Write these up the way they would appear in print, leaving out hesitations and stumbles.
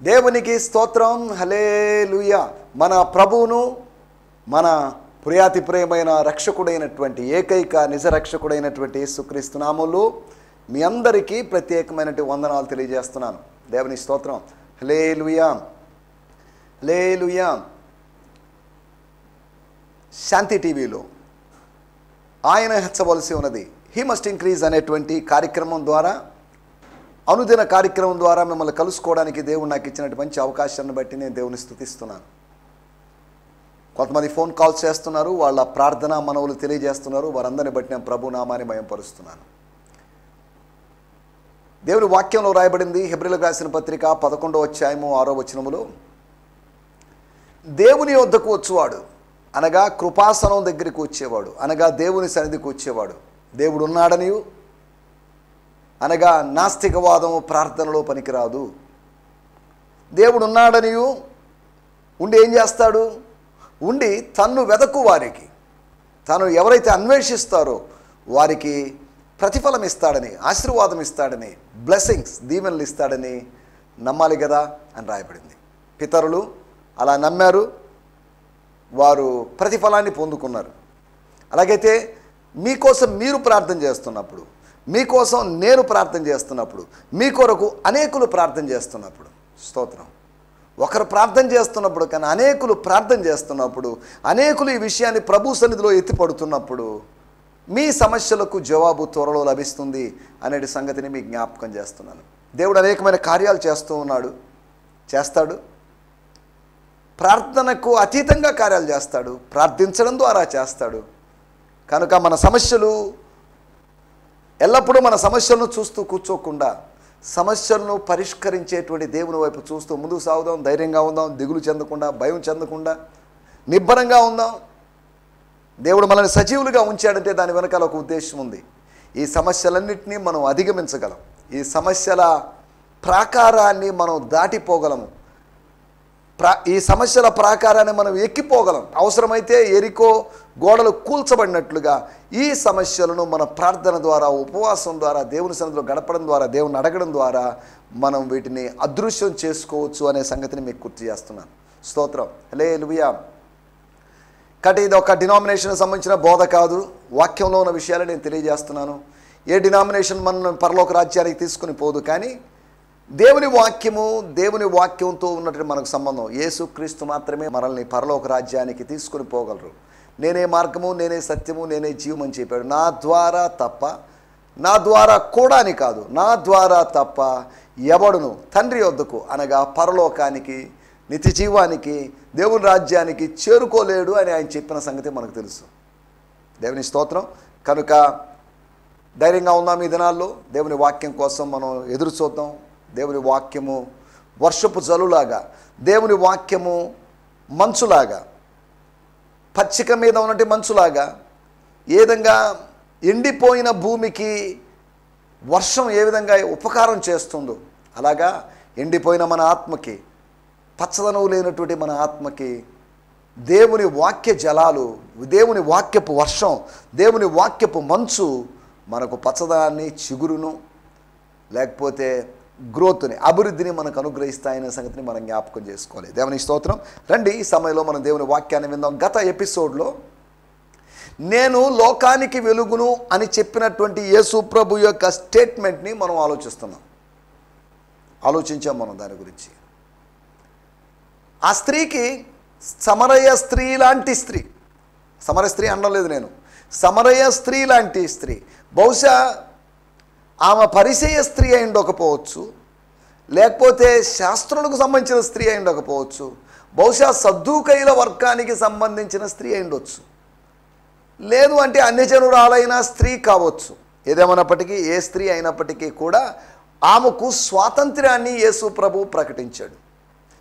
దేవునికి స్తోత్రం. హల్లెలూయా. మన ప్రభువును, మన ప్రియాతి ప్రియమైన రక్షకుడైనటువంటి ఏకైక నిజ రక్షకుడైనటువంటి యేసుక్రీస్తు నామములో మీ అందరికీ ప్రత్యేకమైనటువంటి వందనాలు తెలియజేస్తున్నాను. దేవుని స్తోత్రం. హల్లెలూయా, హల్లెలూయా. శాంతి టీవీలో ఆయన హెచ్చవలసి ఉన్నది, హీ మస్ట్ ఇంక్రీజ్ అనేటువంటి కార్యక్రమం ద్వారా, అనుదిన కార్యక్రమం ద్వారా మిమ్మల్ని కలుసుకోవడానికి దేవుడు నాకు ఇచ్చినటువంటి మంచి అవకాశాన్ని బట్టి నేను దేవుని స్తుతిస్తున్నాను. కొంతమంది ఫోన్ కాల్స్ చేస్తున్నారు, వాళ్ళ ప్రార్థన మనవులు తెలియజేస్తున్నారు. వారందరిని బట్టి నేను ప్రభు నామాన్ని మయంపరుస్తున్నాను. దేవుని వాక్యంలో రాయబడింది, హెబ్రీయులకు రాసిన పత్రిక 11వ అధ్యాయము 6వ వచనములో, దేవుని వద్దకు వచ్చేవాడు అనగా కృపాసనం దగ్గరికి వచ్చేవాడు, అనగా దేవుని సన్నిధికి వచ్చేవాడు దేవుడు ఉన్నాడనియు, అనగా నాస్తికవాదము ప్రార్థనలో పనికిరాదు. దేవుడు ఉన్నాడనియు ఉండి ఏం చేస్తాడు? ఉండి తన్ను వెదకు వారికి, తను ఎవరైతే అన్వేషిస్తారో వారికి ప్రతిఫలం ఇస్తాడని, ఆశీర్వాదం ఇస్తాడని, బ్లెస్సింగ్స్ దీవెనలు ఇస్తాడని నమ్మాలి కదా అని రాయబడింది. పితరులు అలా నమ్మారు, వారు ప్రతిఫలాన్ని పొందుకున్నారు. అలాగైతే మీకోసం మీరు ప్రార్థన చేస్తున్నప్పుడు, మీకోసం నేను ప్రార్థన చేస్తున్నప్పుడు, మీ కొరకు అనేకులు ప్రార్థన చేస్తున్నప్పుడు, స్తోత్రం, ఒకరు ప్రార్థన చేస్తున్నప్పుడు కానీ అనేకులు ప్రార్థన చేస్తున్నప్పుడు, అనేకులు ఈ విషయాన్ని ప్రభు సన్నిధిలో ఎత్తిపడుతున్నప్పుడు మీ సమస్యలకు జవాబు త్వరలో లభిస్తుంది అనే సంగతిని మీకు జ్ఞాపకం చేస్తున్నాను. దేవుడు అనేకమైన కార్యాలు చేస్తూ ఉన్నాడు, చేస్తాడు. ప్రార్థనకు అతీతంగా కార్యాలు చేస్తాడు, ప్రార్థించడం ద్వారా చేస్తాడు. కనుక మన సమస్యలు ఎల్లప్పుడూ మన సమస్యలను చూస్తూ కూర్చోకుండా సమస్యలను పరిష్కరించేటువంటి దేవుని వైపు చూస్తూ ముందుకు సాగుదాం. ధైర్యంగా ఉందాం, దిగులు చెందకుండా, భయం చెందకుండా నిబ్బరంగా ఉందాం. దేవుడు మనల్ని సజీవులుగా ఉంచాడంటే దాని వెనకాల ఒక ఉద్దేశం ఉంది. ఈ సమస్యలన్నింటినీ మనం అధిగమించగలం, ఈ సమస్యల ప్రాకారాన్ని మనం దాటిపోగలము, ఈ సమస్యల ప్రాకారాన్ని మనం ఎక్కిపోగలం. అవసరమైతే ఎరికో గోడలు కూల్చబడినట్లుగా ఈ సమస్యలను మన ప్రార్థన ద్వారా, ఉపవాసం ద్వారా, దేవుని సన్నిధిలో గడపడం ద్వారా, దేవుని అడగడం ద్వారా మనం వీటిని అదృశ్యం చేసుకోవచ్చు అనే సంగతిని మీకు గుర్తు చేస్తున్నాను. స్తోత్రం. హల్లెలూయా. కాబట్టి ఇది ఒక డినామినేషన్కి సంబంధించిన బోధ కాదు, వాక్యంలో ఉన్న విషయాలు నేను తెలియజేస్తున్నాను. ఏ డినామినేషన్ మనం పరలోక రాజ్యానికి తీసుకుని పోదు, కానీ దేవుని వాక్యము, దేవుని వాక్యంతో ఉన్నటువంటి మనకు సంబంధం. యేసుక్రీస్తు మాత్రమే మనల్ని పరలోక రాజ్యానికి తీసుకుని పోగలరు. నేనే మార్గము, నేనే సత్యము, నేనే జీవం అని చెప్పాడు. నా ద్వారా తప్ప, నా ద్వారా కూడా అని కాదు, నా ద్వారా తప్ప ఎవడును తండ్రి వద్దకు అనగా పరలోకానికి, నిత్య జీవానికి, దేవుని రాజ్యానికి చేరుకోలేడు అని ఆయన చెప్పిన సంగతి మనకు తెలుసు. దేవుని స్తోత్రం. కనుక ధైర్యంగా ఉందాం. ఈ దినాల్లో దేవుని వాక్యం కోసం మనం ఎదురు చూద్దాం. దేవుని వాక్యము వర్షపు జలులాగా, దేవుని వాక్యము మంచులాగా, పచ్చిక మీద ఉన్నటి మంచులాగా, ఏ విధంగా ఎండిపోయిన భూమికి వర్షం ఏ విధంగా ఉపకారం చేస్తుందో, అలాగా ఎండిపోయిన మన ఆత్మకి, పచ్చదనం లేనటువంటి మన ఆత్మకి దేవుని వాక్య జలాలు, దేవుని వాక్యపు వర్షం, దేవుని వాక్యపు మంచు మనకు పచ్చదనాన్ని, చిగురును, లేకపోతే గ్రోత్ని, అభివృద్ధిని మనకు అనుగ్రహిస్తాయనే సంగతిని మనం జ్ఞాపకం చేసుకోవాలి. దేవుని స్తోత్రం. రండి, ఈ సమయంలో మనం దేవుని వాక్యాన్ని విందాం. గత ఎపిసోడ్లో నేను లోకానికి వెలుగును అని చెప్పినటువంటి యేసు ప్రభు యొక్క స్టేట్మెంట్ని మనం ఆలోచించాం మనం దాని గురించి. ఆ స్త్రీకి సమరయ స్త్రీ లాంటి స్త్రీ, సమరయ స్త్రీ అనడం లేదు నేను, సమరయ స్త్రీ లాంటి స్త్రీ, బహుశా ఆమె పరిసయ్య స్త్రీ అయి ఉండకపోవచ్చు, లేకపోతే శాస్త్రులకు సంబంధించిన స్త్రీ అయి ఉండకపోవచ్చు, బహుశా సద్దూకైల వర్గానికి సంబంధించిన స్త్రీ అయి ఉండొచ్చు, లేదు అంటే అన్యజనురాలైన స్త్రీ కావచ్చు. ఏదేమైనప్పటికీ, ఏ స్త్రీ అయినప్పటికీ కూడా ఆమెకు స్వాతంత్ర్యాన్ని యేసు ప్రభు ప్రకటించాడు.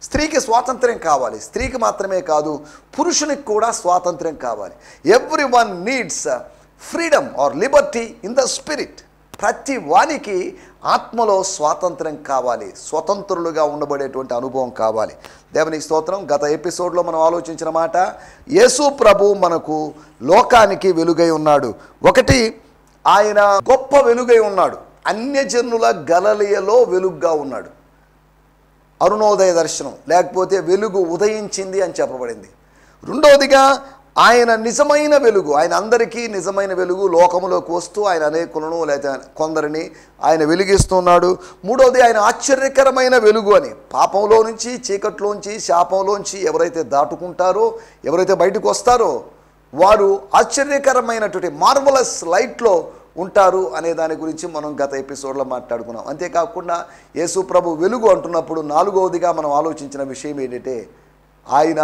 స్త్రీకి స్వాతంత్ర్యం కావాలి. స్త్రీకి మాత్రమే కాదు, పురుషునికి కూడా స్వాతంత్ర్యం కావాలి. Every one needs freedom or liberty in the spirit. ప్రతి వానికి ఆత్మలో స్వాతంత్రం కావాలి, స్వతంత్రులుగా ఉండబడేటువంటి అనుభవం కావాలి. దేవునికి స్తోత్రం. గత ఎపిసోడ్లో మనం ఆలోచించిన మాట, యేసు ప్రభు మనకు లోకానికి వెలుగై ఉన్నాడు. ఒకటి, ఆయన గొప్ప వెలుగై ఉన్నాడు, అన్యజనుల గలిలయలో వెలుగుగా ఉన్నాడు. అరుణోదయ దర్శనం, లేకపోతే వెలుగు ఉదయించింది అని చెప్పబడింది. రెండవదిగా ఆయన నిజమైన వెలుగు, ఆయన అందరికీ నిజమైన వెలుగు లోకములోకి వస్తూ ఆయన అనేకులను లేదా కొందరిని ఆయన వెలిగిస్తున్నాడు. మూడవది ఆయన ఆశ్చర్యకరమైన వెలుగు అని, పాపంలో నుంచి, చీకట్లోంచి, శాపంలోంచి ఎవరైతే దాటుకుంటారో, ఎవరైతే బయటకు వస్తారో వారు ఆశ్చర్యకరమైనటువంటి మార్వలస్ లైట్లో ఉంటారు అనే దాని గురించి మనం గత ఎపిసోడ్లో మాట్లాడుకున్నాం. అంతేకాకుండా యేసు ప్రభు వెలుగు అంటున్నప్పుడు నాలుగవదిగా మనం ఆలోచించిన విషయం ఏంటంటే ఆయన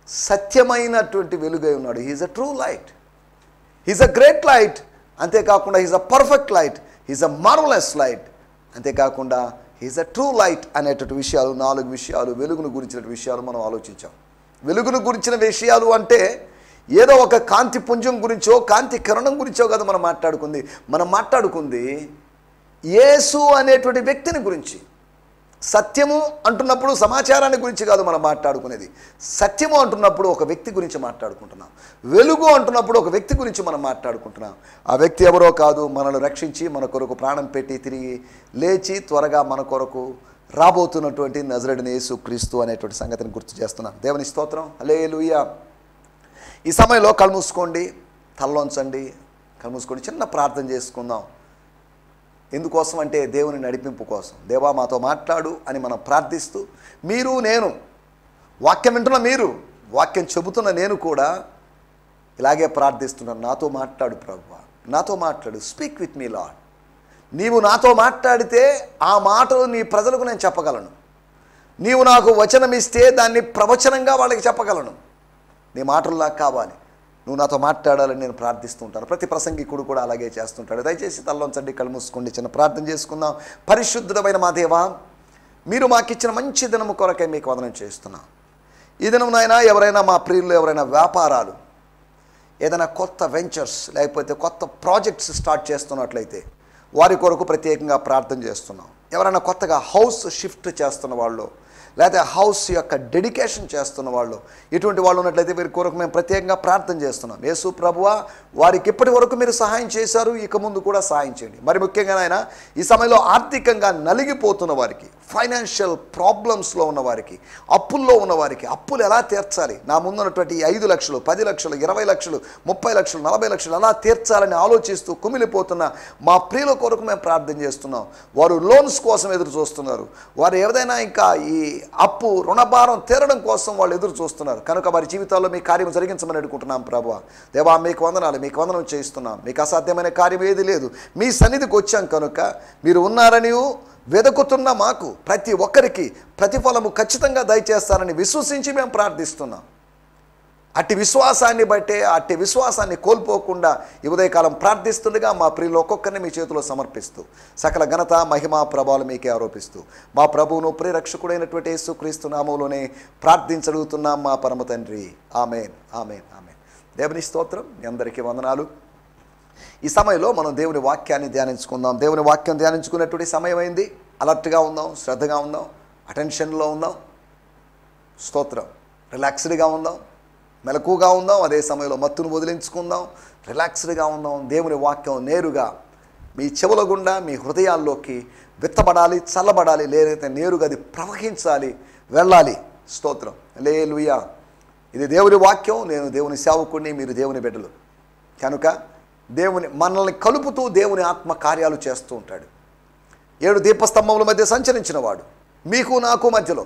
సత్యమైనటువంటి వెలుగై ఉన్నాడు. He is a true light, he is a great light. అంతేకాకుండా he is a perfect light, he is a marvellous light. అంతేకాకుండా హీఈస్ అ ట్రూ లైట్ అనేటువంటి విషయాలు, 4 విషయాలు వెలుగును గురించిన విషయాలు మనం ఆలోచించాం. వెలుగును గురించిన విషయాలు అంటే ఏదో ఒక కాంతి పుంజం గురించో కాంతి కిరణం గురించో కదా మనం మాట్లాడుకుంది యేసు అనేటువంటి వ్యక్తిని గురించి. సత్యము అంటున్నప్పుడు సమాచారాన్ని గురించి కాదు మనం మాట్లాడుకునేది. సత్యము అంటున్నప్పుడు ఒక వ్యక్తి గురించి మాట్లాడుకుంటున్నాం. వెలుగు అంటున్నప్పుడు ఒక వ్యక్తి గురించి మనం మాట్లాడుకుంటున్నాం. ఆ వ్యక్తి ఎవరో కాదు, మనల్ని రక్షించి మన కొరకు ప్రాణం పెట్టి తిరిగి లేచి త్వరగా మన కొరకు రాబోతున్నటువంటి నజరేయుడైన యేసు క్రీస్తు అనేటువంటి సంగతిని గుర్తు చేస్తున్నాం. దేవుని స్తోత్రం, హల్లెలూయా. ఈ సమయంలో కళ్ళు మూసుకోండి, తలలోంచండి, కళ్ళు మూసుకోండి, చిన్న ప్రార్థన చేసుకుందాం. ఎందుకోసం అంటే దేవుని నడిపింపు కోసం. దేవా మాతో మాట్లాడు అని మనం ప్రార్థిస్తూ, మీరు నేను వాక్యం వింటున్న మీరు, వాక్యం చెబుతున్న నేను కూడా ఇలాగే ప్రార్థిస్తున్నాను. నాతో మాట్లాడు ప్రభువా, నాతో మాట్లాడు. Speak with me lord. నీవు నాతో మాట్లాడితే ఆ మాటలు నీ ప్రజలకు నేను చెప్పగలను. నీవు నాకు వచనం ఇస్తే దాన్ని ప్రవచనంగా వాళ్ళకి చెప్పగలను. నీ మాటలు నాకు కావాలి, నువ్వు నాతో మాట్లాడాలని నేను ప్రార్థిస్తూ ఉంటాను. ప్రతి ప్రసంగికుడు కూడా అలాగే చేస్తుంటాడు. దయచేసి తలలోంచండి, కళ్ళు మూసుకోండి, చిన్న ప్రార్థన చేసుకుందాం. పరిశుద్ధమైన మా దేవా, మీరు మాకిచ్చిన మంచి దినము కొరకై మీకు వందనం చేస్తున్నాం. ఈ దినం నాయన ఎవరైనా మా ప్రియులు ఎవరైనా వ్యాపారాలు, ఏదైనా కొత్త వెంచర్స్ లేకపోతే కొత్త ప్రాజెక్ట్స్ స్టార్ట్ చేస్తున్నట్లయితే వారి కొరకు ప్రత్యేకంగా ప్రార్థన చేస్తున్నాం. ఎవరైనా కొత్తగా హౌస్ షిఫ్ట్ చేస్తున్న వాళ్ళు, లేకపోతే హౌస్ యొక్క డెడికేషన్ చేస్తున్న వాళ్ళు, ఇటువంటి వాళ్ళు ఉన్నట్లయితే వీరి కొరకు మేము ప్రత్యేకంగా ప్రార్థన చేస్తున్నాం. యేసు ప్రభువా, వారికి ఇప్పటి వరకు మీరు సహాయం చేశారు, ఇక ముందు కూడా సహాయం చేయండి. మరి ముఖ్యంగా ఆయన ఈ సమయంలో ఆర్థికంగా నలిగిపోతున్న వారికి, ఫైనాన్షియల్ ప్రాబ్లమ్స్లో ఉన్న వారికి, అప్పుల్లో ఉన్న వారికి, అప్పులు ఎలా తీర్చాలి, నా ముందున్నటువంటి 5 లక్షలు, 10 లక్షలు, 20 లక్షలు, 30 లక్షలు, 40 లక్షలు ఎలా తీర్చాలని ఆలోచిస్తూ కుమిలిపోతున్న మా ప్రియుల కొరకు మేము ప్రార్థన చేస్తున్నాం. వారు లోన్స్ కోసం ఎదురు చూస్తున్నారు. వారు ఏదైనా ఇంకా ఈ అప్పు రుణభారం తీరడం కోసం వాళ్ళు ఎదురు చూస్తున్నారు. కనుక వారి జీవితాల్లో మీ కార్యం జరిగించమని అడుగుకుంటున్నాం ప్రభువా. దేవా మీకు వందనాలు, మీకు వందనం చేస్తున్నాం. మీకు అసాధ్యమైన కార్యం ఏది లేదు. మీ సన్నిధికి వచ్చాం కనుక మీరు ఉన్నారని వెదకుతున్న మాకు ప్రతి ఒక్కరికి ప్రతిఫలము ఖచ్చితంగా దయచేస్తారని విశ్వసించి మేము ప్రార్థిస్తున్నాం. అట్టి విశ్వాసాన్ని బట్టే, అట్టి విశ్వాసాన్ని కోల్పోకుండా ఈ ఉదయకాలం ప్రార్థిస్తుండగా మా ప్రియులు ఒక్కొక్కరిని మీ చేతిలో సమర్పిస్తూ సకల ఘనత మహిమ ప్రభావాలు మీకే ఆరోపిస్తూ మా ప్రభువును ప్రియరక్షకుడైనటువంటి యేసుక్రీస్తు నామములోనే ప్రార్థించగలుగుతున్నాం మా పరమ తండ్రి. ఆమేన్, ఆమేన్, ఆమేన్. దేవుని స్తోత్రం, మీ అందరికీ వందనాలు. ఈ సమయంలో మనం దేవుని వాక్యాన్ని ధ్యానించుకుందాం. దేవుని వాక్యం ధ్యానించుకునేటువంటి సమయం అయింది. అలర్ట్గా ఉందాం, శ్రద్ధగా ఉందాం, అటెన్షన్లో ఉందాం. స్తోత్రం. రిలాక్స్డ్గా ఉందాం, మెలకుగా ఉందాం. అదే సమయంలో మత్తును వదిలించుకుందాం, రిలాక్స్డ్గా ఉందాం. దేవుని వాక్యం నేరుగా మీ చెవుల గుండా మీ హృదయాల్లోకి విత్తబడాలి, చల్లబడాలి, లేదైతే నేరుగా అది ప్రవహించాలి, వెళ్ళాలి. స్తోత్రం, హల్లెలూయా. ఇది దేవుని వాక్యం. నేను దేవుని సేవకుడిని, మీరు దేవుని బిడ్డలు కనుక దేవుని మనల్ని కలుపుతూ దేవుని ఆత్మ కార్యాలు చేస్తూ ఉంటాడు. 7 దీపస్తంభముల మధ్య సంచరించిన వాడు మీకు నాకు మధ్యలో,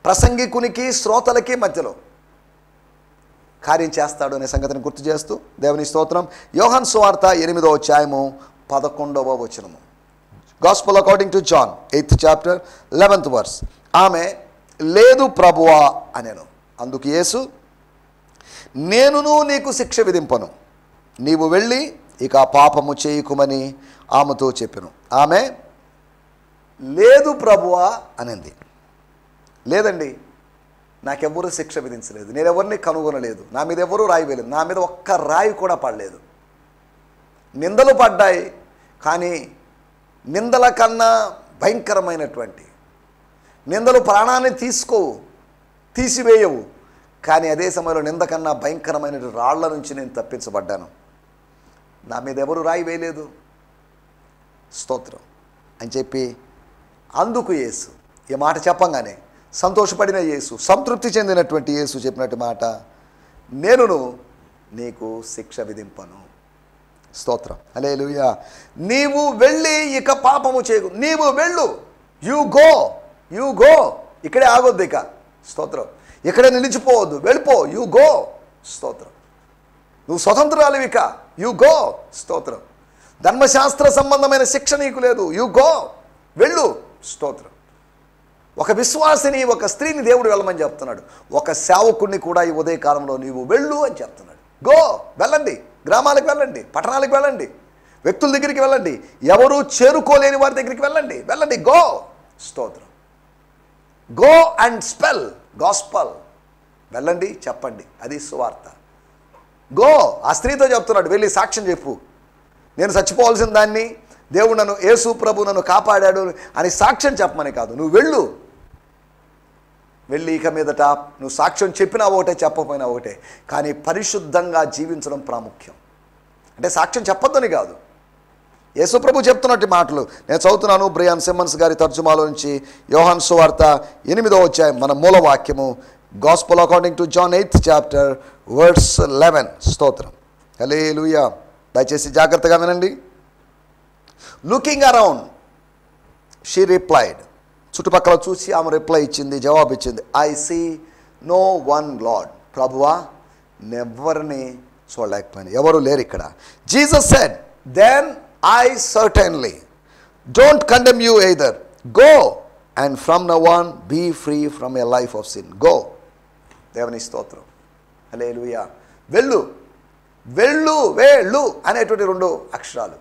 ప్రసంగికునికి శ్రోతలకి మధ్యలో కార్యం చేస్తాడు అనే సంగతిని గుర్తు చేస్తూ దేవుని స్తోత్రం. యోహాను సువార్త 8వ అధ్యాయము 11వ వచనము. Gospel according to John 8th chapter 11th verse. ఆమె లేదు ప్రభువా అనెను. అందుకు యేసు, నేనును నీకు శిక్ష విధింపను, నీవు వెళ్ళి ఇక పాపము చేయకుమని ఆమెతో చెప్పెను. ఆమె లేదు ప్రభువా అనింది. లేదండి, నాకెవ్వరూ శిక్ష విధించలేదు, నేను ఎవరిని కనుగొనలేదు, నా మీద ఎవరూ రాయి వేయలేదు, నా మీద ఒక్క రాయి కూడా పడలేదు. నిందలు పడ్డాయి, కానీ నిందల కన్నా భయంకరమైనటువంటి నిందలు ప్రాణాన్ని తీసివేయవు, కానీ అదే సమయంలో నింద కన్నా భయంకరమైన రాళ్ల నుంచి నేను తప్పించబడ్డాను. నా మీద ఎవరు రాయి వేయలేదు. స్తోత్రం అని చెప్పి అందుకు యేసు ఈ మాట చెప్పంగానే సంతోషపడిన యేసు, సంతృప్తి చెందినటువంటి యేసు చెప్పినట్టు మాట, నేనును నీకు శిక్ష విధింపను. స్తోత్రం, హల్లెలూయా. నీవు వెళ్ళి ఇక పాపము చేయకు, నీవు వెళ్ళు, యు గో. ఇక్కడే ఆగొద్దు ఇక. స్తోత్రం. ఇక్కడే నిలిచిపోవద్దు, వెళ్ళిపో, యు గో. స్తోత్రం. నువ్వు స్వతంత్రాలు ఇక, యు గో. స్తోత్రం. ధర్మశాస్త్ర సంబంధమైన శిక్ష నీకు లేదు, యు గో, వెళ్ళు. స్తోత్రం. ఒక విశ్వాసిని, ఒక స్త్రీని దేవుడు వెళ్ళమని చెప్తున్నాడు. ఒక సేవకుడిని కూడా ఈ ఉదయకాలంలో నీవు వెళ్ళు అని చెప్తున్నాడు. గో, వెళ్ళండి. గ్రామాలకు వెళ్ళండి, పట్టణాలకు వెళ్ళండి, వ్యక్తుల దగ్గరికి వెళ్ళండి, ఎవరు చేరుకోలేని వారి దగ్గరికి వెళ్ళండి. గో. స్తోత్రం. Go and spell gospel. వెళ్ళండి, చెప్పండి, అది సువార్త. గో. ఆ స్త్రీతో చెప్తున్నాడు, వెళ్ళి సాక్ష్యం చెప్పు. నేను చచ్చిపోవాల్సిన దాన్ని, దేవుడు నన్ను, యేసు ప్రభు నన్ను కాపాడాడు అని సాక్ష్యం చెప్పమని కాదు, నువ్వు వెళ్ళు. వెళ్ళి ఇక మీదట నువ్వు సాక్ష్యం చెప్పినా ఒకటే, చెప్పకపోయినా ఒకటే, కానీ పరిశుద్ధంగా జీవించడం ప్రాముఖ్యం. అంటే సాక్ష్యం చెప్పొద్దని కాదు. యేసు ప్రభు చెప్తున్నట్టు మాటలు నేను చదువుతున్నాను. బ్రయాన్ సిమ్మన్స్ గారి తర్జుమాలో నుంచి, యోహాను సువార్త 8వ అధ్యాయం, మన మూల వాక్యము, gospel according to John 8th chapter verse 11. స్తోత్రం, హల్లెలూయా. దయచేసి జాగ్రత్తగా వినండి. Looking around she replied. చుట్టుపక్కల చూసి ఆమె రిప్లై ఇచ్చింది, జవాబు ఇచ్చింది, I see no one Lord. ప్రభువా, నెవ్వరిని చూడలేకపోయాను, ఎవరు లేరు ఇక్కడ. Jesus said, then I certainly don't condemn you either. Go and from now on be free from a life of sin. Go. దేవుని స్తోత్రం, హల్లెలూయా. వెళ్ళు, వెళ్ళు, వేళ్ళు అనేటువంటి 2 అక్షరాలు,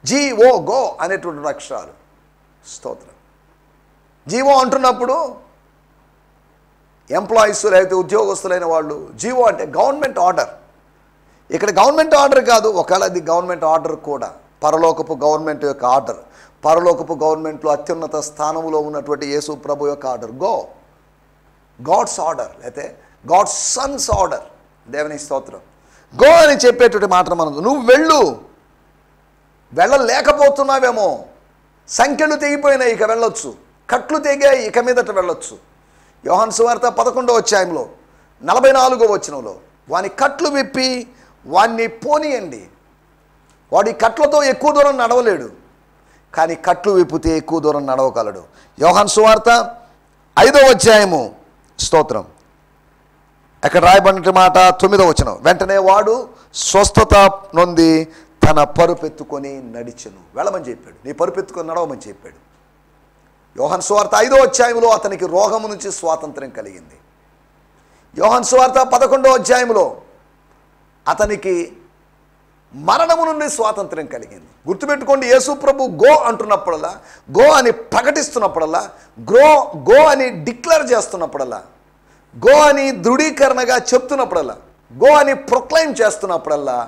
జీఓ, గో అనేటువంటి 2 అక్షరాలు. స్తోత్రం. జీవో అంటున్నప్పుడు ఎంప్లాయీస్ లేకపోతే ఉద్యోగస్తులైన వాళ్ళు, జీవో అంటే గవర్నమెంట్ ఆర్డర్. ఇక్కడ గవర్నమెంట్ ఆర్డర్ కాదు, ఒకవేళ అది గవర్నమెంట్ ఆర్డర్ కూడా, పరలోకపు గవర్నమెంట్ యొక్క ఆర్డర్, పరలోకపు గవర్నమెంట్లో అత్యున్నత స్థానంలో ఉన్నటువంటి యేసు ప్రభు యొక్క ఆర్డర్. గో, గాడ్స్ ఆర్డర్, లేకపోతే గాడ్స్ సన్స్ ఆర్డర్. దేవుని స్తోత్రం. గో అని చెప్పేటువంటి మాటను మనం, నువ్వు వెళ్ళు. వెళ్ళలేకపోతున్నావేమో, సంఖ్యలు తెగిపోయినాయి, ఇక వెళ్ళొచ్చు. కట్లు తెగాయి, ఇక మీదట వెళ్ళొచ్చు. యోహాను సువార్త 11వ అధ్యాయంలో 44వ వచనంలో, వాని కట్లు విప్పి వాన్ని పోనీయండి. వాడి కట్లతో ఎక్కువ దూరం నడవలేడు, కానీ కట్లు విప్పితే ఎక్కువ దూరం నడవగలడు. యోహాను సువార్త 5వ అధ్యాయము, స్తోత్రం, అక్కడ రాయబడిన మాట 9వ వచనం, వెంటనే వాడు స్వస్థత నొంది తన పరుపెత్తుకొని నడిచెను. వెళ్ళమని చెప్పాడు, నీ పరుపెత్తుకొని నడవమని చెప్పాడు. యోహాను సువార్త 5వ అధ్యాయంలో అతనికి రోగము నుంచి స్వాతంత్ర్యం కలిగింది. యోహాను సువార్త 11వ అధ్యాయంలో అతనికి మరణము నుండి స్వాతంత్ర్యం కలిగింది. గుర్తుపెట్టుకోండి, యేసు ప్రభు గో అంటున్నప్పుడల్లా, గో అని ప్రకటిస్తున్నప్పుడల్లా, గో అని డిక్లేర్ చేస్తున్నప్పుడల్లా, గో అని దృఢీకరణగా చెప్తున్నప్పుడల్లా, గో అని ప్రొక్లైమ్ చేస్తున్నప్పుడల్లా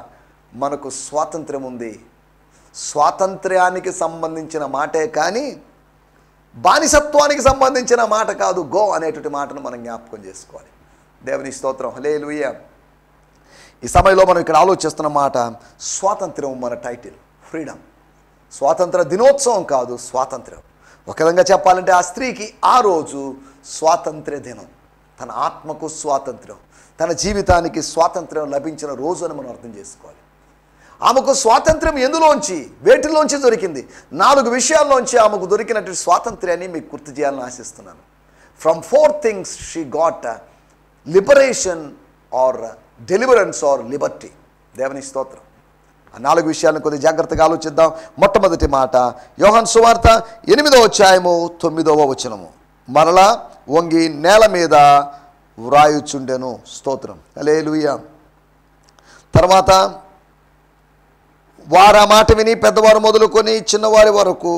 మనకు స్వాతంత్ర్యం ఉంది. స్వాతంత్ర్యానికి సంబంధించిన మాటే కానీ బానిసత్వానికి సంబంధించిన మాట కాదు. గో అనేటువంటి మాటను మనం జ్ఞాపకం చేసుకోవాలి. దేవుని స్తోత్రం, హల్లెలూయా. ఈ సమయంలో మనం ఇక్కడ ఆలోచిస్తున్న మాట స్వాతంత్ర్యం. మన టైటిల్ ఫ్రీడమ్. స్వాతంత్ర దినోత్సవం కాదు, స్వాతంత్ర్యం. ఒక విధంగా చెప్పాలంటే ఆ స్త్రీకి ఆ రోజు స్వాతంత్ర్య దినం. తన ఆత్మకు స్వాతంత్ర్యం, తన జీవితానికి స్వాతంత్ర్యం లభించిన రోజు అని మనం అర్థం చేసుకోవాలి. ఆమెకు స్వాతంత్ర్యం ఎందులోంచి, వేటిలోంచి దొరికింది? 4 విషయాల్లోంచి ఆమెకు దొరికినటువంటి స్వాతంత్ర్యాన్ని మీకు గుర్తు చేయాలని ఆశిస్తున్నాను. From 4 things she got liberation or deliverance or liberty. దేవుని స్తోత్రం. ఆ 4 విషయాలను కొద్దిగా జాగ్రత్తగా ఆలోచిద్దాం. మొట్టమొదటి మాట యోహాను సువార్త 8వ అధ్యాయము 9వ వచనము, మరలా వంగి నేల మీద వ్రాయుచుండెను. స్తోత్రం, హల్లెలూయా. తర్వాత వారు ఆ మాట విని పెద్దవారు మొదలుకొని చిన్నవారి వరకు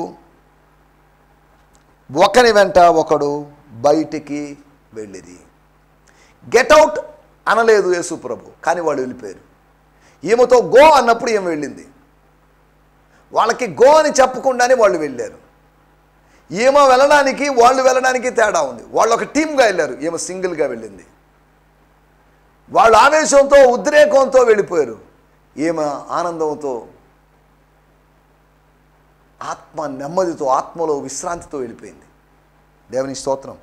ఒకని వెంట ఒకడు బయటికి వెళ్ళిరి. గెట్ అవుట్ అనలేదు యేసు ప్రభు, కానీ వాళ్ళు వెళ్ళిపోయారు. ఈమెతో గో అన్నప్పుడు ఏమి వెళ్ళింది. వాళ్ళకి గో అని చెప్పకుండానే వాళ్ళు వెళ్ళారు. ఈమె వెళ్ళడానికి వాళ్ళు వెళ్ళడానికి తేడా ఉంది. వాళ్ళు ఒక టీమ్గా వెళ్ళారు, ఈమె సింగిల్గా వెళ్ళింది. వాళ్ళు ఆవేశంతో ఉద్రేకంతో వెళ్ళిపోయారు, ఈమె ఆనందంతో, ఆత్మ నెమ్మదితో, ఆత్మలో విశ్రాంతితో వెళ్ళిపోయింది. దేవుని స్తోత్రం.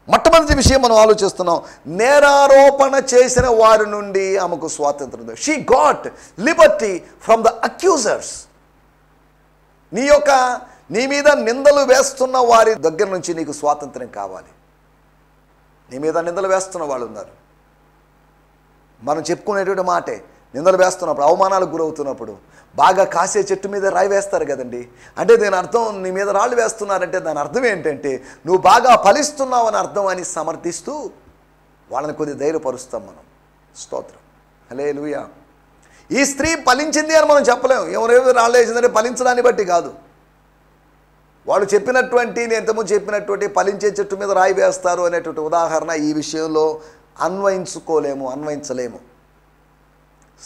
మొట్టమొదటి విషయం మనం ఆలోచిస్తున్నాం, నేరారోపణ చేసిన వారి నుండి ఆమెకు స్వాతంత్రం. She got liberty from the accusers. నీ మీద నిందలు వేస్తున్న వారి దగ్గర నుంచి నీకు స్వాతంత్రం కావాలి. నీ మీద నిందలు వేస్తున్న వాళ్ళు ఉన్నారు. మనం చెప్పుకునేటువంటి మాటే, నిందలు వేస్తున్నప్పుడు, అవమానాలకు గురవుతున్నప్పుడు బాగా కాసే చెట్టు మీద రాయి వేస్తారు కదండి. అంటే దీని అర్థం, నీ మీద రాళ్ళు వేస్తున్నారంటే దాని అర్థం ఏంటంటే నువ్వు బాగా ఫలిస్తున్నావు అని అర్థం అని సమర్థిస్తూ వాళ్ళని కొద్దిగా ధైర్యపరుస్తాం మనం. స్తోత్రం, హల్లెలూయా. ఈ స్త్రీ ఫలించింది అని మనం చెప్పలేము. ఎవరెవరు రాళ్ళు వేసిందంటే ఫలించడాన్ని బట్టి కాదు. వాళ్ళు చెప్పినటువంటి, నేను ఇంతకుముందు చెప్పినటువంటి ఫలించే చెట్టు మీద రాయి వేస్తారు అనేటువంటి ఉదాహరణ ఈ విషయంలో అన్వయించలేము.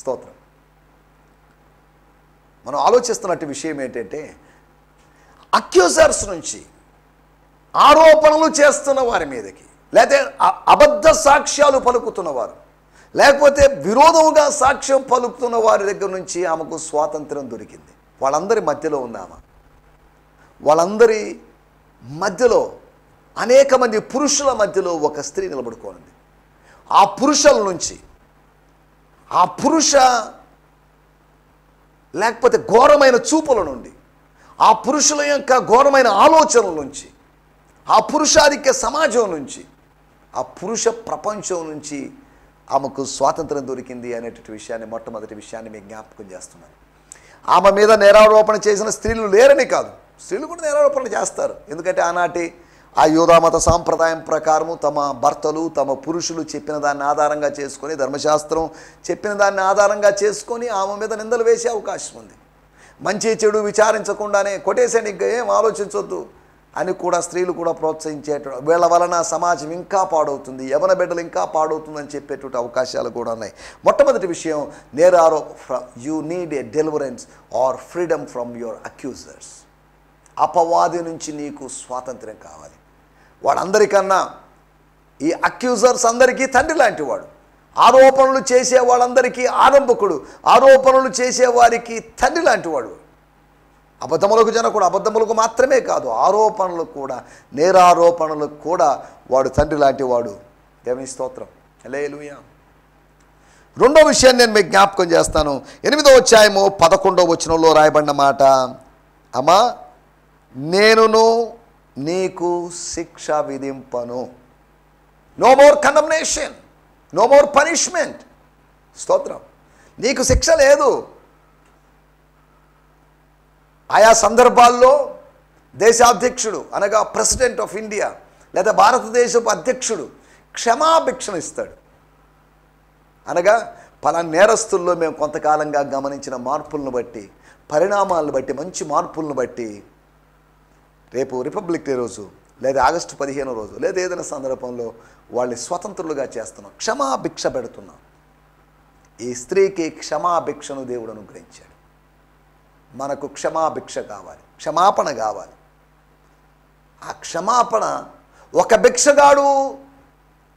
స్తోత్రం. మనం ఆలోచిస్తున్నట్టు విషయం ఏంటంటే, అక్యూజర్స్ నుంచి, ఆరోపణలు చేస్తున్న వారి మీదకి, లేకపోతే అబద్ధ సాక్ష్యాలు పలుకుతున్నవారు, లేకపోతే విరోధముగా సాక్ష్యం పలుకుతున్న వారి దగ్గర నుంచి ఆమెకు స్వాతంత్రం దొరికింది. వాళ్ళందరి మధ్యలో ఉంది ఆమె. వాళ్ళందరి మధ్యలో, అనేక మంది పురుషుల మధ్యలో ఒక స్త్రీ నిలబడుకోనుంది. ఆ పురుషుల నుంచి, ఆ పురుష లేకపోతే ఘోరమైన చూపుల నుండి, ఆ పురుషుల యొక్క ఘోరమైన ఆలోచనల నుంచి, ఆ పురుషాధిక్య సమాజం నుంచి, ఆ పురుష ప్రపంచం నుంచి ఆమెకు స్వాతంత్రం దొరికింది అనేటువంటి విషయాన్ని, మొట్టమొదటి విషయాన్ని మీకు జ్ఞాపకం చేస్తున్నాను. ఆమె మీద నేరారోపణ చేసిన స్త్రీలు లేరని కాదు, స్త్రీలు కూడా నేరారోపణ చేస్తారు. ఎందుకంటే ఆనాటి ఆ యూదామత సాంప్రదాయం ప్రకారము తమ భర్తలు, తమ పురుషులు చెప్పిన దాన్ని ఆధారంగా చేసుకొని, ధర్మశాస్త్రం చెప్పిన దాన్ని ఆధారంగా చేసుకొని ఆమె మీద నిందలు వేసే అవకాశం ఉంది. మంచి చెడు విచారించకుండానే కొట్టేసాను, ఇంకా ఏం ఆలోచించొద్దు అని కూడా స్త్రీలు కూడా ప్రోత్సహించేట, వీళ్ళ వలన సమాజం ఇంకా పాడవుతుంది, యవన బిడ్డలు ఇంకా పాడవుతుందని చెప్పేటువంటి అవకాశాలు కూడా ఉన్నాయి. మొట్టమొదటి విషయం, you need a deliverance or freedom from your accusers. అపవాది నుంచి నీకు స్వాతంత్రం కావాలి. వాళ్ళందరికన్నా, ఈ అక్యూజర్స్ అందరికీ తండ్రి లాంటి వాడు. ఆరోపణలు చేసే వాళ్ళందరికీ ఆరంభకుడు, ఆరోపణలు చేసేవారికి తండ్రి లాంటి వాడు. అబద్ధములకు జనకుడు, అబద్ధములకు మాత్రమే కాదు, ఆరోపణలు కూడా, నేరారోపణలకు కూడా వాడు తండ్రి లాంటి వాడు. దేవుని స్తోత్రం, హల్లెలూయా. రెండో విషయాన్ని నేను మీకు జ్ఞాపకం చేస్తాను. 8వ అధ్యాయము 11వ వచనంలో రాయబడిన మాట, అమ్మా నేనును నీకు శిక్ష విధింపను. No more condemnation, no more punishment. స్తోత్రం. నీకు శిక్ష లేదు. ఆయా సందర్భాల్లో దేశాధ్యక్షుడు అనగా ప్రెసిడెంట్ ఆఫ్ ఇండియా లేదా భారతదేశపు అధ్యక్షుడు క్షమాభిక్షణ ఇస్తాడు. అనగా పలానా నేరస్తుల్లో మేము కొంతకాలంగా గమనించిన మార్పులను బట్టి, పరిణామాలను బట్టి, మంచి మార్పులను బట్టి రేపు రిపబ్లిక్ డే రోజు లేదా ఆగస్టు 15 రోజు లేదా ఏదైనా సందర్భంలో వాళ్ళని స్వతంత్రులుగా చేస్తున్నాం, క్షమాభిక్ష పెడుతున్నాం. ఈ స్త్రీకి క్షమాభిక్షను దేవుడు అనుగ్రహించాడు. మనకు క్షమాభిక్ష కావాలి, క్షమాపణ కావాలి. ఆ క్షమాపణ ఒక భిక్షగాడు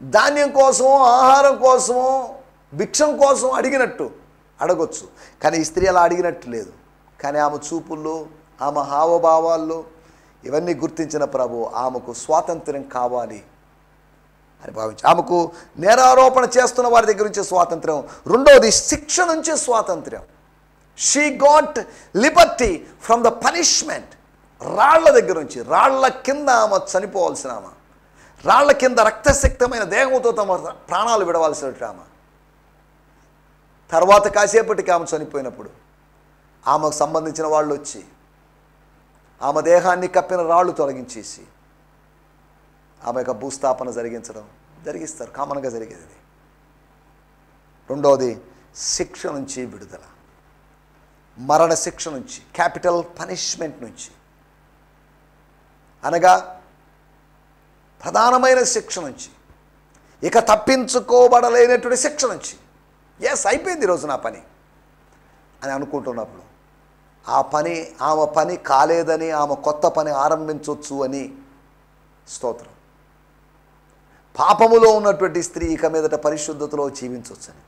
ధాన్యం కోసమో, ఆహారం కోసమో, భిక్షం కోసం అడిగినట్టు అడగొచ్చు. కానీ ఈ స్త్రీ అలా అడిగినట్టు లేదు. కానీ ఆమె చూపుల్లో, ఆమె హావభావాల్లో ఇవన్నీ గుర్తించిన ప్రభు ఆమెకు స్వాతంత్ర్యం కావాలి అని భావించి, ఆమెకు నేరారోపణ చేస్తున్న వారి దగ్గర నుంచి స్వాతంత్ర్యం. రెండవది, శిక్ష నుంచి స్వాతంత్ర్యం. She got liberty from the punishment. రాళ్ల దగ్గర నుంచి, రాళ్ల కింద ఆమె చనిపోవాల్సిన ఆమె, రాళ్ల కింద రక్తసిక్తమైన దేహంతో తమ ప్రాణాలు విడవలసిన ఆమె. తర్వాత కాసేపటికి ఆమె చనిపోయినప్పుడు ఆమెకు సంబంధించిన వాళ్ళు వచ్చి ఆమె దేహాన్ని కప్పిన రాళ్ళు తొలగించేసి ఆమె యొక్క భూస్థాపన జరిగిస్తారు. కామన్గా జరిగేది. రెండవది, శిక్ష నుంచి విడుదల, మరణ శిక్ష నుంచి, క్యాపిటల్ పనిష్మెంట్ నుంచి, అనగా ప్రధానమైన శిక్ష నుంచి, ఇక తప్పించుకోబడలేనటువంటి శిక్ష నుంచి. ఎస్, అయిపోయింది ఈరోజు నా పని అని అనుకుంటున్నప్పుడు ఆమె పని కాలేదని, ఆమె కొత్త పని ఆరంభించవచ్చు అని. స్తోత్రం. పాపములో ఉన్నటువంటి స్త్రీ ఇక మీదట పరిశుద్ధతలో జీవించవచ్చని,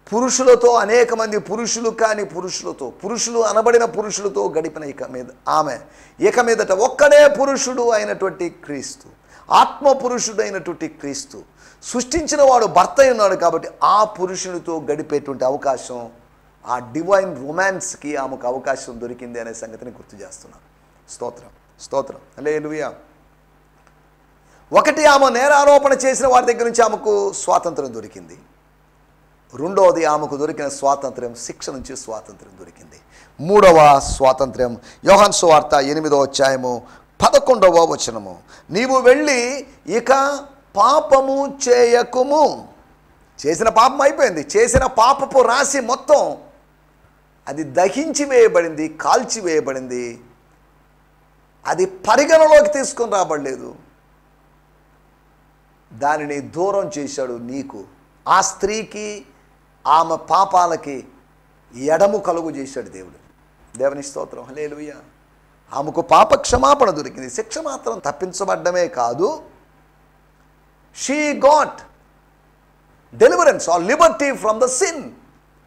పురుషులతో, అనేక మంది పురుషులు కాని పురుషులతో, పురుషులు అనబడిన పురుషులతో గడిపిన ఇక మీదట ఒక్కడే పురుషుడు అయినటువంటి క్రీస్తు, ఆత్మ పురుషుడైనటువంటి క్రీస్తు, సృష్టించిన వాడు భర్త ఉన్నాడు కాబట్టి ఆ పురుషునితో గడిపేటువంటి అవకాశం, ఆ డివైన్ రొమాన్స్కి ఆమెకు అవకాశం దొరికింది అనే సంగతిని గుర్తు చేస్తున్నాను. స్తోత్రం, స్తోత్రం, హల్లెలూయా. ఒకటి, ఆమె నేరారోపణ చేసిన వారి దగ్గర నుంచి ఆమెకు స్వాతంత్రం దొరికింది. రెండవది, ఆమెకు దొరికిన స్వాతంత్ర్యం శిక్ష నుంచి స్వాతంత్ర్యం దొరికింది. మూడవ స్వాతంత్ర్యం యోహాను సువార్త 8వ అధ్యాయము 11వ వచనము, నీవు వెళ్ళి ఇక పాపము చేయకుము. చేసిన పాపం అయిపోయింది. చేసిన పాపపు రాశి మొత్తం అది దహించి వేయబడింది, కాల్చి వేయబడింది. అది పరిగణలోకి తీసుకొని రాబడలేదు. దానిని దూరం చేశాడు నీకు. ఆ స్త్రీకి, ఆమె పాపాలకి ఎడము కలుగు చేశాడు దేవుడు. దేవుని స్తోత్రం, హల్లెలూయా. ఆమెకు పాప క్షమాపణ దొరికింది. శిక్ష మాత్రం తప్పించబడ్డమే కాదు, she got deliverance or liberty from the sin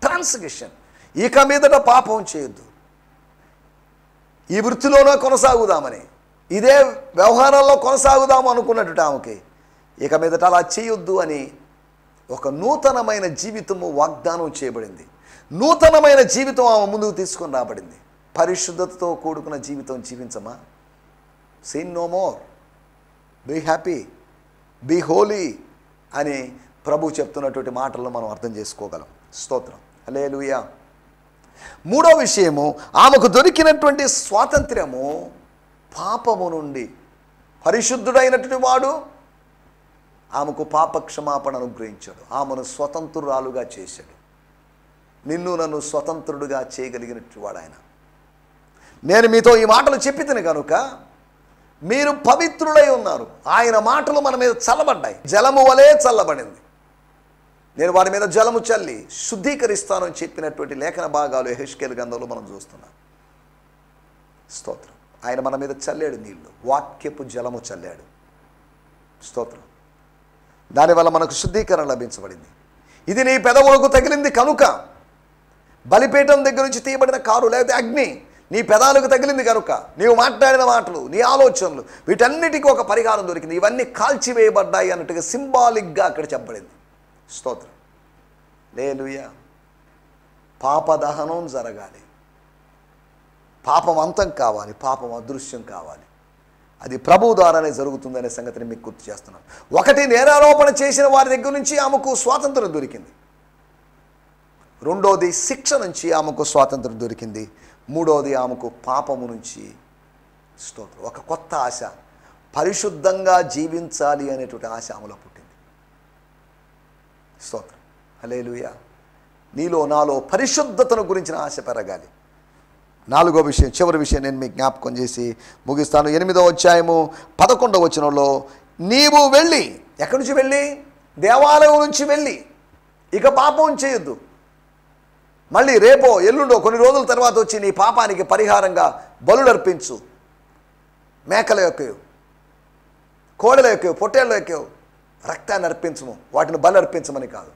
transgression. ఇక మీదట పాపం చేయొద్దు, ఈ వృత్తిలోనే కొనసాగుదామని, ఇదే వ్యవహారాల్లో కొనసాగుదాము అనుకున్నట్టు ఆమెకి ఇక మీదట అలా చేయొద్దు అని ఒక నూతనమైన జీవితము వాగ్దానం చేయబడింది. నూతనమైన జీవితం ఆమె ముందుకు తీసుకొని రాబడింది. పరిశుద్ధతతో కూడుకున్న జీవితం జీవించమా. Sin no more, be happy, be holy అని ప్రభు చెప్తున్నటువంటి మాటలను మనం అర్థం చేసుకోగలం. స్తోత్రం, హల్లెలూయా. మూడో విషయము, ఆమెకు దొరికినటువంటి స్వాతంత్ర్యము పాపము నుండి. పరిశుద్ధుడైనటువంటి వాడు ఆమెకు పాప క్షమాపణ అనుగ్రహించాడు, ఆమెను స్వతంత్రురాలుగా చేశాడు. నిన్ను నన్ను స్వతంత్రుడుగా చేయగలిగినట్టు వాడు ఆయన. నేను మీతో ఈ మాటలు చెప్పితిని కనుక మీరు పవిత్రులై ఉన్నారు. ఆయన మాటలు మన మీద చల్లబడ్డాయి, జలము వలె చల్లబడింది. నేను వారి మీద జలము చల్లి శుద్ధీకరిస్తానని చెప్పినటువంటి లేఖన భాగాలు యెహెజ్కేలు గ్రంథంలో మనం చూస్తున్నాం. స్తోత్రం. ఆయన మన మీద చల్లాడు నీళ్లు, వాక్యపు జలము చల్లాడు. స్తోత్రం. దానివల్ల మనకు శుద్ధీకరణ లభించబడింది. ఇది నీ పెదవులకు తగిలింది కనుక, బలిపీఠం దగ్గర నుంచి తీయబడిన కారు లేకపోతే అగ్ని నీ పెదాలకు తగిలింది కనుక, నీవు మాట్లాడిన మాటలు, నీ ఆలోచనలు, వీటన్నిటికీ ఒక పరిహారం దొరికింది. ఇవన్నీ కాల్చివేయబడ్డాయి అన్నట్టుగా సింబాలిక్గా అక్కడ చెప్పబడింది. స్తోత్రం, హల్లెలూయా. పాప దహనం జరగాలి, పాపం అంతం కావాలి, పాపం అదృశ్యం కావాలి. అది ప్రభువు ద్వారానే జరుగుతుందనే సంగతిని మీకు గుర్తు చేస్తున్నాను. ఒకటి, నేరారోపణ చేసిన వారి దగ్గర నుంచి ఆమెకు స్వాతంత్రం దొరికింది. రెండోది, శిక్ష నుంచి ఆమెకు స్వాతంత్రం దొరికింది. మూడోది, ఆమెకు పాపము నుంచి స్తోత్రం ఒక కొత్త ఆశ, పరిశుద్ధంగా జీవించాలి అనేటువంటి ఆశ ఆమెలో పుట్టింది. స్తోత్రం, హల్లెలూయా. నీలో నాలో పరిశుద్ధతను గురించిన ఆశ పెరగాలి. నాలుగో విషయం, చివరి విషయం నేను మీకు జ్ఞాపకం చేసి ముగిస్తాను. 8వ అధ్యాయము 11వ వచనంలో, నీవు వెళ్ళి, ఎక్కడి నుంచి వెళ్ళి? దేవాలయం నుంచి వెళ్ళి ఇక పాపం చేయొద్దు. మళ్ళీ రేపో ఎల్లుండో కొన్ని రోజుల తర్వాత వచ్చి నీ పాపానికి పరిహారంగా బలులు అర్పించు. మేకల యొక్కయో, కోడల యొక్కయో, పొట్టేళ్ళ యొక్కయో రక్తాన్ని అర్పించము, వాటిని బలి అర్పించమని కాదు.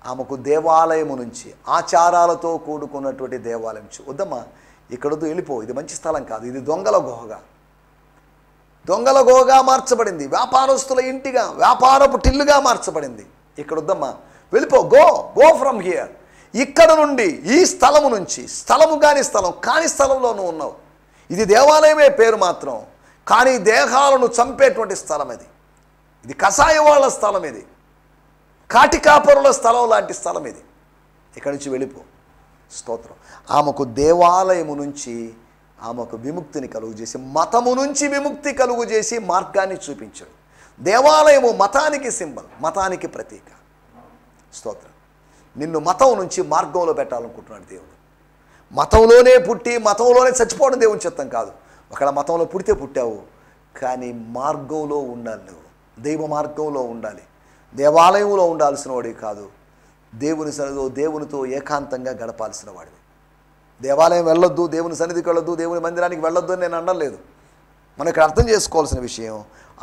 ఆమెకు దేవాలయము నుంచి, ఆచారాలతో కూడుకున్నటువంటి దేవాలయం నుంచి, వద్దమ్మా ఇక్కడొద్దు, వెళ్ళిపో, ఇది మంచి స్థలం కాదు, ఇది దొంగల గుహగా మార్చబడింది, వ్యాపారస్తుల ఇంటిగా, వ్యాపారపు టిల్లుగా మార్చబడింది. ఇక్కడ వద్దమ్మా, వెళ్ళిపో, గో ఫ్రమ్ హియర్. ఇక్కడ నుండి, ఈ స్థలము నుంచి, స్థలము కాని స్థలంలో నువ్వు ఉన్నావు. ఇది దేవాలయమే పేరు మాత్రం, కానీ దేహాలను చంపేటువంటి స్థలం ఇది. ఇది కషాయ వాళ్ళ స్థలం, ఇది కాటికాపరుల స్థలం లాంటి స్థలం ఇది. ఇక్కడి నుంచి వెళ్ళిపో. స్తోత్రం. ఆమెకు దేవాలయము నుంచి ఆమెకు విముక్తిని కలుగు చేసి, మతము నుంచి విముక్తి కలుగు చేసి మార్గాన్ని చూపించాడు. దేవాలయము మతానికి సింబల్, మతానికి ప్రతీక. స్తోత్రం. నిన్ను మతం నుంచి మార్గంలో పెట్టాలనుకుంటున్నాడు దేవుడు. మతంలోనే పుట్టి మతంలోనే చచ్చిపోవడం దేవుని చిత్తం కాదు. ఒకవేళ మతంలో పుడితే పుట్టావు, కానీ మార్గంలో ఉండాలి. నువ్వు దైవ మార్గంలో ఉండాలి, దేవాలయంలో ఉండాల్సిన వాడివి కాదు. దేవుని సన్నిధిలో దేవునితో ఏకాంతంగా గడపాల్సిన వాడివి. దేవాలయం వెళ్ళొద్దు, దేవుని సన్నిధికి వెళ్ళొద్దు, దేవుని మందిరానికి వెళ్ళొద్దు అని నేను అనలేదు. మనం ఇక్కడ అర్థం చేసుకోవాల్సిన విషయం,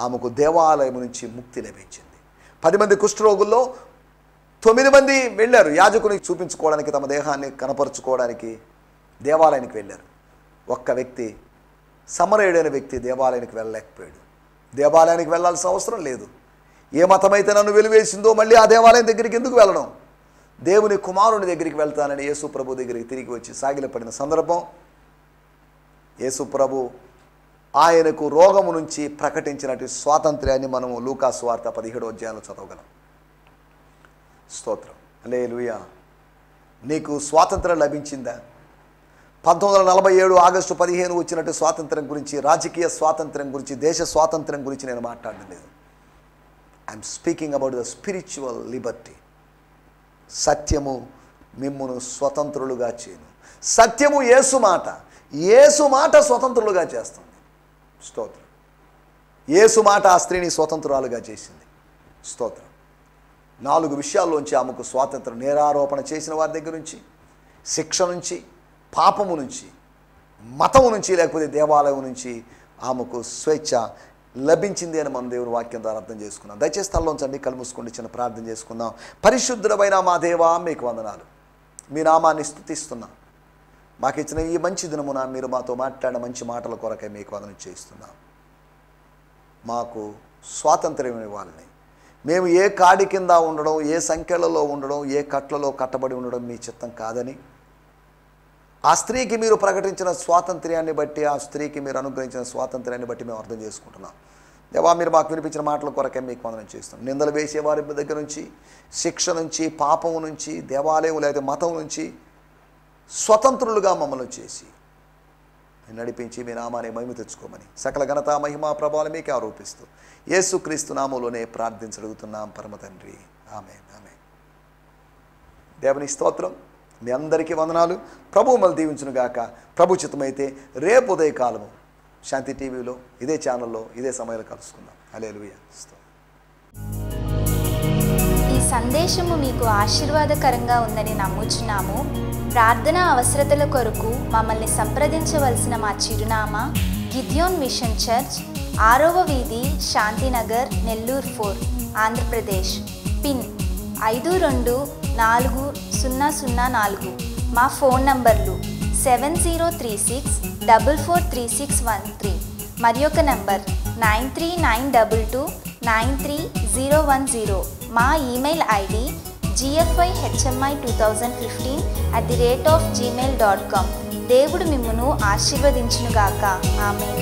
ఆమెకు దేవాలయం నుంచి ముక్తి లభించింది. 10 మంది కుష్ఠరోగుల్లో 9 మంది వెళ్ళారు యాజకునికి చూపించుకోవడానికి, తమ దేహాన్ని కనపరుచుకోవడానికి దేవాలయానికి వెళ్ళారు. ఒక్క వ్యక్తి, సమరయుడైన వ్యక్తి దేవాలయానికి వెళ్ళలేకపోయాడు. దేవాలయానికి వెళ్ళాల్సిన అవసరం లేదు. ఏ మతమైతే నన్ను వెలివేసిందో మళ్ళీ ఆ దేవాలయం దగ్గరికి ఎందుకు వెళ్ళడం? దేవుని కుమారుని దగ్గరికి వెళ్తానని యేసు ప్రభు దగ్గరికి తిరిగి వచ్చి సాగిలపడిన సందర్భం. యేసు ప్రభు ఆయనకు రోగము నుంచి ప్రకటించినట్టు స్వాతంత్ర్యాన్ని మనము లూకా సువార్త 17వ అధ్యాయంలో చదవగలం. స్తోత్రం, హల్లెలూయా. నీకు స్వాతంత్రం లభించిందా? 1947 ఆగస్టు 15 వచ్చినట్టు స్వాతంత్రం గురించి, రాజకీయ స్వాతంత్రం గురించి, దేశ స్వాతంత్రం గురించి నేను మాట్లాడడం లేదు. I'm speaking about the spiritual Liberty. సత్యము మిమ్మును స్వతంత్రులుగా చేయను. సత్యము యేసు మాట, యేసు మాట స్వతంత్రులుగా చేస్తుంది. స్తోత్రం. యేసు మాట ఆ స్త్రీని స్వతంత్రురాలుగా చేసింది. స్తోత్రం. 4 విషయాల్లోంచి ఆమెకు స్వాతంత్రం. నేరారోపణ చేసిన వారి దగ్గర నుంచి, శిక్ష నుంచి, పాపము నుంచి, మతము నుంచి, లేకపోతే దేవాలయం నుంచి ఆమెకు స్వేచ్ఛ లభించింది అని మనం దేవుని వాక్యం ద్వారా అర్థం చేసుకున్నాం. దయచేసి స్థలంలోంచండి, కళ్ళు మూసుకొని చిన్న ప్రార్థన చేసుకుందాం. పరిశుద్ధమైన మా దేవా, మీకు వందనాలు. మీ నామాన్ని స్తుతిస్తున్నాం. మాకు ఇచ్చిన ఈ మంచి దినమున మీరు మాతో మాట్లాడిన మంచి మాటల కొరకై మీకు వందనం చేస్తున్నాం. మాకు స్వాతంత్ర్యం ఇవ్వాలని, మేము ఏ కాడి కింద ఉండడం, ఏ సంఖ్యలలో ఉండడం, ఏ కట్లలో కట్టబడి ఉండడం మీ చిత్తం కాదని, ఆ స్త్రీకి మీరు ప్రకటించిన స్వాతంత్ర్యాన్ని బట్టి, ఆ స్త్రీకి మీరు అనుగ్రహించిన స్వాతంత్ర్యాన్ని బట్టి మేము అర్థం చేసుకుంటున్నాం. దేవా, మీరు మాకు వినిపించిన మాటల కొరకే మీకు వందనం చేస్తున్నాం. నిందలు వేసేవారి దగ్గర నుంచి, శిక్ష నుంచి, పాపము నుంచి, దేవాలయం లేదా మతం నుంచి స్వతంత్రులుగా మమ్మల్ని చేసి నడిపించి మీ నామాన్ని మహిమ తెచ్చుకోమని, సకల ఘనత మహిమా ప్రభావాలు మీకే ఆరోపిస్తూ యేసుక్రీస్తు నామములోనే ప్రార్థించగలుగుతున్నాం పరమ తండ్రి. ఆమేన్, ఆమేన్. దేవుని స్తోత్రం. మీ అందరికీ వందనాలు. ప్రభువు మళ్ళీ దీవించును గాక. ప్రభు చిత్తమైతే రేపు ఉదయకాలము శాంతి టీవీలో ఇదే ఛానల్లో ఇదే సమయంలో కలుసుకుందాం. హల్లెలూయా. ఈ సందేశము మీకు ఆశీర్వాదకరంగా ఉందని నమ్ముచున్నాము. ప్రార్థన అవసరతల కొరకు మమ్మల్ని సంప్రదించవలసిన మా చిరునామా గిద్యోన్ మిషన్ చర్చ్, 6వ వీధి, శాంతినగర్, నెల్లూరు 4, ఆంధ్రప్రదేశ్. పిన్ 524004. మా ఫోన్ నంబర్లు 7036443613 మరి ఒక నంబర్ 9392293010. మా ఈమెయిల్ ఐడి gfihmi2015@gmail.com. దేవుడు మిమ్మును ఆశీర్వదించునుగాక. ఆమేన్.